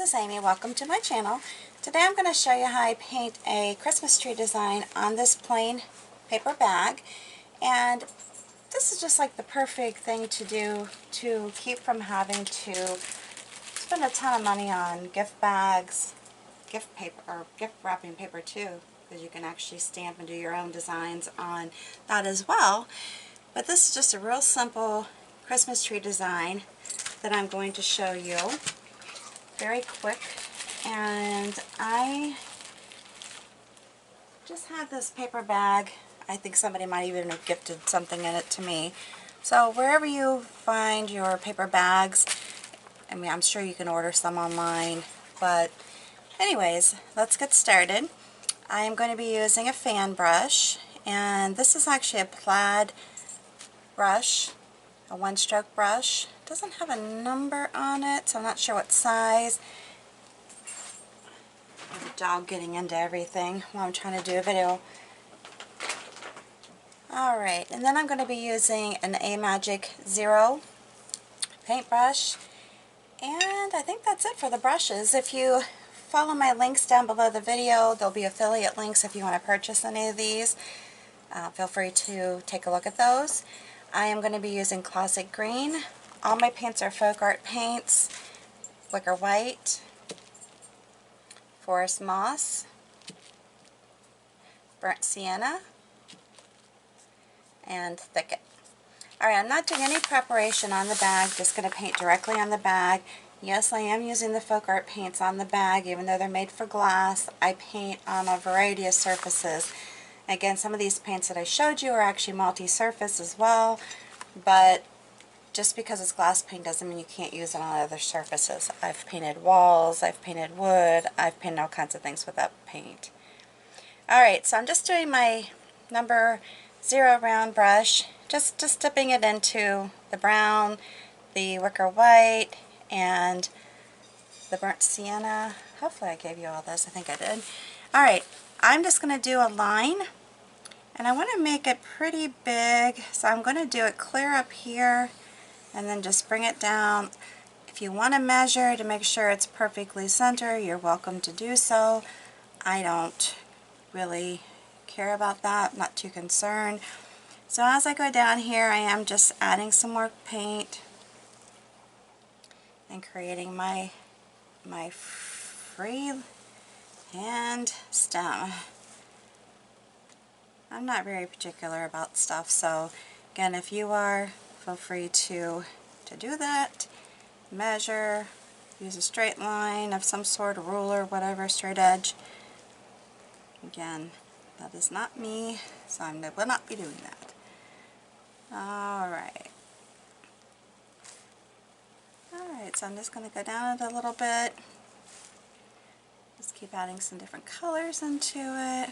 is Amy. Welcome to my channel. Today I'm going to show you how I paint a Christmas tree design on this plain paper bag. And this is just like the perfect thing to do to keep from having to spend a ton of money on gift bags, gift paper, or gift wrapping paper too, because you can actually stamp and do your own designs on that as well. But this is just a real simple Christmas tree design that I'm going to show you. Very quick, and I just had this paper bag. I think somebody might even have gifted something in it to me. So wherever you find your paper bags, I mean, I'm sure you can order some online, but anyways, let's get started. I am going to be using a fan brush, and this is actually a plaid brush, a one-stroke brush. It doesn't have a number on it, so I'm not sure what size. There's a dog getting into everything while I'm trying to do a video. Alright, and then I'm going to be using an Amagic 0 paintbrush, and I think that's it for the brushes. If you follow my links down below the video, there'll be affiliate links if you want to purchase any of these. Feel free to take a look at those. I am going to be using Classic Green. All my paints are FolkArt paints, Wicker White, Forest Moss, Burnt Sienna, and Thicket. Alright, I'm not doing any preparation on the bag, just going to paint directly on the bag. Yes, I am using the FolkArt paints on the bag, even though they're made for glass. I paint on a variety of surfaces. Again, some of these paints that I showed you are actually multi-surface as well, but just because it's glass paint doesn't mean you can't use it on other surfaces. I've painted walls, I've painted wood, I've painted all kinds of things with that paint. Alright, so I'm just doing my number 0 round brush, just dipping it into the brown, the wicker white, and the burnt sienna. Hopefully I gave you all this. I think I did. Alright, I'm just going to do a line, and I want to make it pretty big, so I'm going to do it clear up here and then just bring it down. If you want to measure to make sure it's perfectly centered, you're welcome to do so. I don't really care about that, not too concerned. So as I go down here, I am just adding some more paint and creating my free hand stem. I'm not very particular about stuff, so again, if you are, feel free to do that. Measure, use a straight line of some sort, a ruler, whatever, straight edge. Again, that is not me, so I will not be doing that. Alright. Alright, so I'm just going to go down it a little bit. Just keep adding some different colors into it.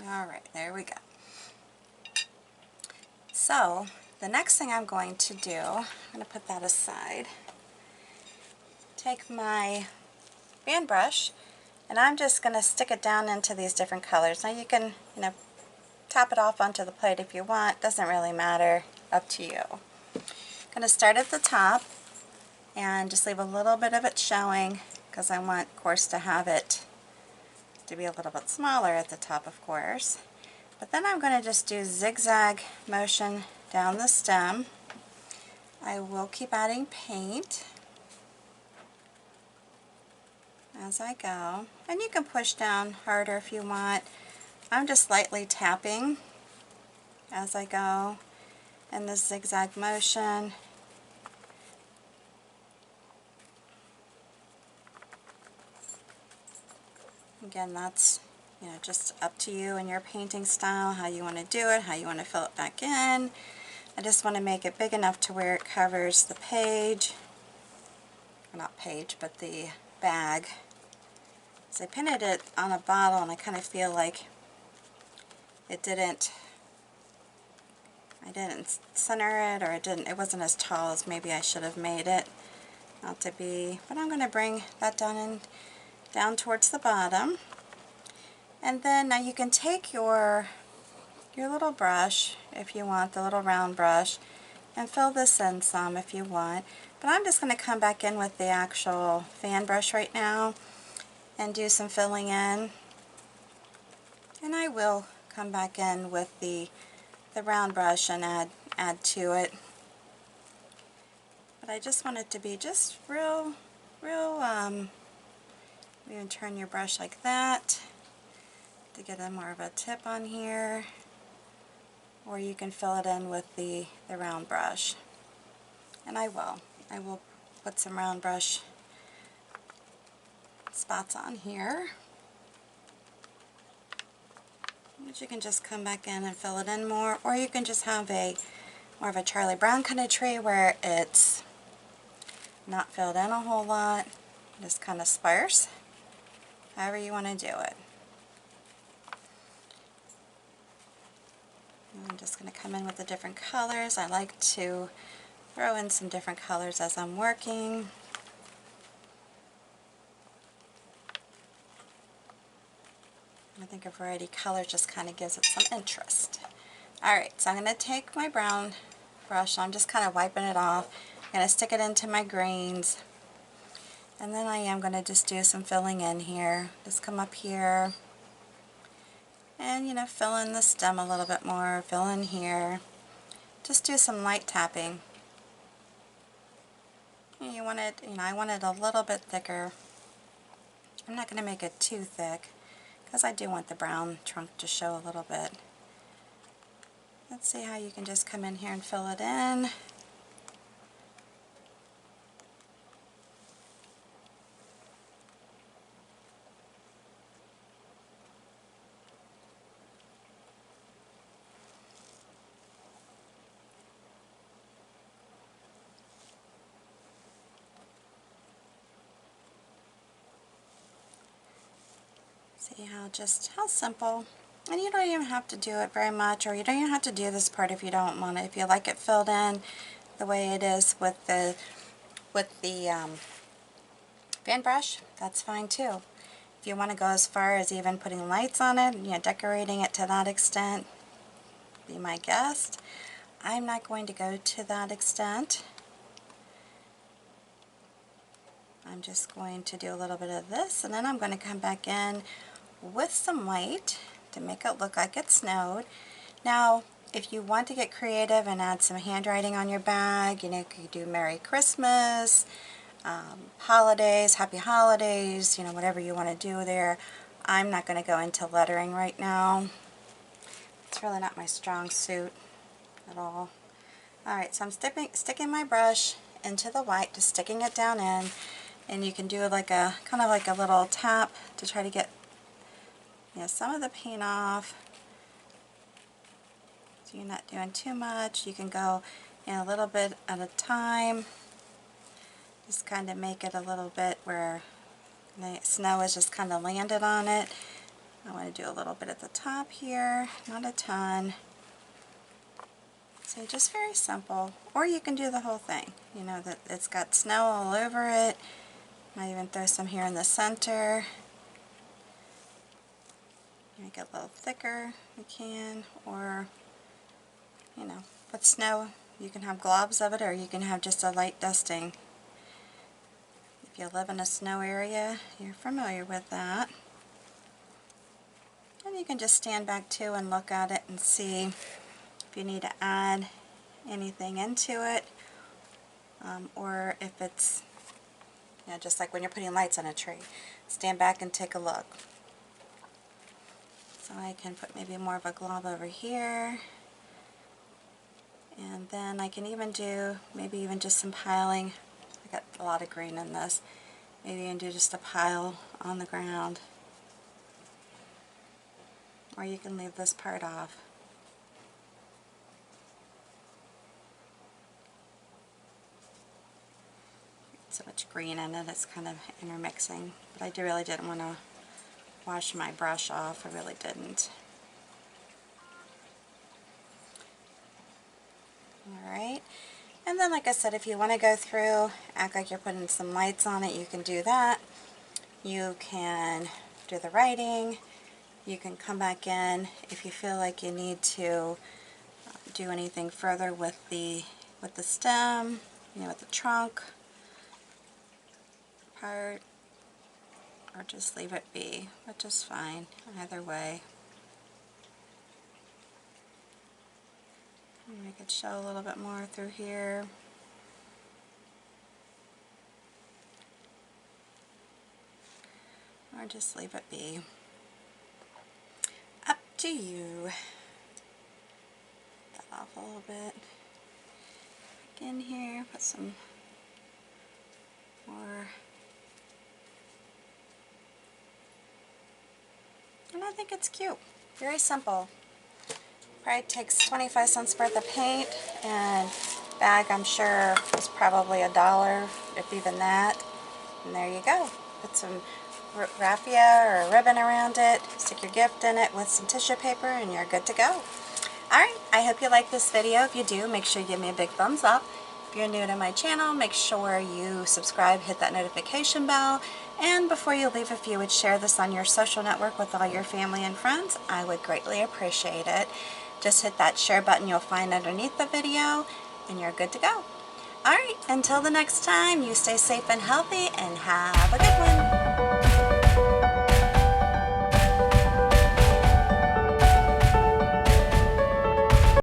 Alright, there we go. So, the next thing I'm going to do, I'm going to put that aside, take my fan brush, and I'm just going to stick it down into these different colors. Now you can, tap it off onto the plate if you want, doesn't really matter, up to you. I'm going to start at the top and just leave a little bit of it showing, because I want, of course, to have it to be a little bit smaller at the top, of course. But then I'm going to just do zigzag motion down the stem. I will keep adding paint as I go, and you can push down harder if you want. I'm just lightly tapping as I go in this zigzag motion. Again, that's just up to you and your painting style, how you want to do it, how you want to fill it back in. I just want to make it big enough to where it covers the page, well, not page, but the bag. So I painted it on a bottle, and I kind of feel like I didn't center it, or it wasn't as tall as maybe I should have made it out to be. But I'm going to bring that down towards the bottom. And then now you can take your your little brush, if you want, the little round brush, and fill this in some if you want. But I'm just going to come back in with the actual fan brush right now and do some filling in. And I will come back in with the round brush and add to it. But I just want it to be just real, you can turn your brush like that to get a more of a tip on here, or you can fill it in with the round brush. And I will put some round brush spots on here, which you can just come back in and fill it in more, or you can just have a more of a Charlie Brown kind of tree where it's not filled in a whole lot, just kind of sparse, however you want to do it. I'm just going to come in with the different colors. I like to throw in some different colors as I'm working. I think a variety of colors just kind of gives it some interest. Alright, so I'm going to take my brown brush, I'm just kind of wiping it off. I'm going to stick it into my greens, and then I am going to just do some filling in here. Just come up here and, you know, fill in the stem a little bit more, fill in here. Just do some light tapping. And you want it, you know, I want it a little bit thicker. I'm not going to make it too thick because I do want the brown trunk to show a little bit. Let's see how you can just come in here and fill it in. See how simple. And you don't even have to do it very much, or you don't even have to do this part if you don't want it. If you like it filled in the way it is with the fan brush, that's fine too. If you want to go as far as even putting lights on it, you know, decorating it to that extent, be my guest. I'm not going to go to that extent. I'm just going to do a little bit of this, and then I'm going to come back in with some white to make it look like it snowed. Now, if you want to get creative and add some handwriting on your bag, you know, you could do Merry Christmas, holidays, Happy Holidays, you know, whatever you want to do there. I'm not going to go into lettering right now. It's really not my strong suit at all. Alright, so I'm sticking my brush into the white, just sticking it down in, and you can do like a kind of like a little tap to try to get, you know, some of the paint off. So you're not doing too much. You can go in a little bit at a time. Just kind of make it a little bit where the snow is just kind of landed on it. I want to do a little bit at the top here, not a ton. So just very simple. Or you can do the whole thing. You know, that it's got snow all over it. Might even throw some here in the center. Make it a little thicker if you can, or, you know, with snow you can have globs of it, or you can have just a light dusting. If you live in a snow area, you're familiar with that. And you can just stand back too and look at it and see if you need to add anything into it, or if it's, you know, just like when you're putting lights on a tree. Stand back and take a look. So I can put maybe more of a glob over here, and then I can even do maybe even just some piling. I got a lot of green in this. Maybe you can do just a pile on the ground, or you can leave this part off. So much green in it, it's kind of intermixing, but I really didn't want to wash my brush off. I really didn't. Alright, and then like I said, if you want to go through, act like you're putting some lights on it, you can do that. You can do the writing. You can come back in if you feel like you need to do anything further with the stem, you know, with the trunk part, or just leave it be, which is fine either way. Make it show a little bit more through here. Or just leave it be. Up to you. That off a little bit. Back in here, put some more. And I think it's cute. Very simple. Probably takes 25 cents worth of paint, and bag I'm sure was probably $1, if even that. And there you go. Put some raffia or a ribbon around it, stick your gift in it with some tissue paper, and you're good to go. Alright, I hope you like this video. If you do, make sure you give me a big thumbs up. If you're new to my channel, make sure you subscribe, hit that notification bell, and before you leave, if you would share this on your social network with all your family and friends, I would greatly appreciate it. Just hit that share button you'll find underneath the video, and you're good to go. Alright, until the next time, you stay safe and healthy, and have a good one.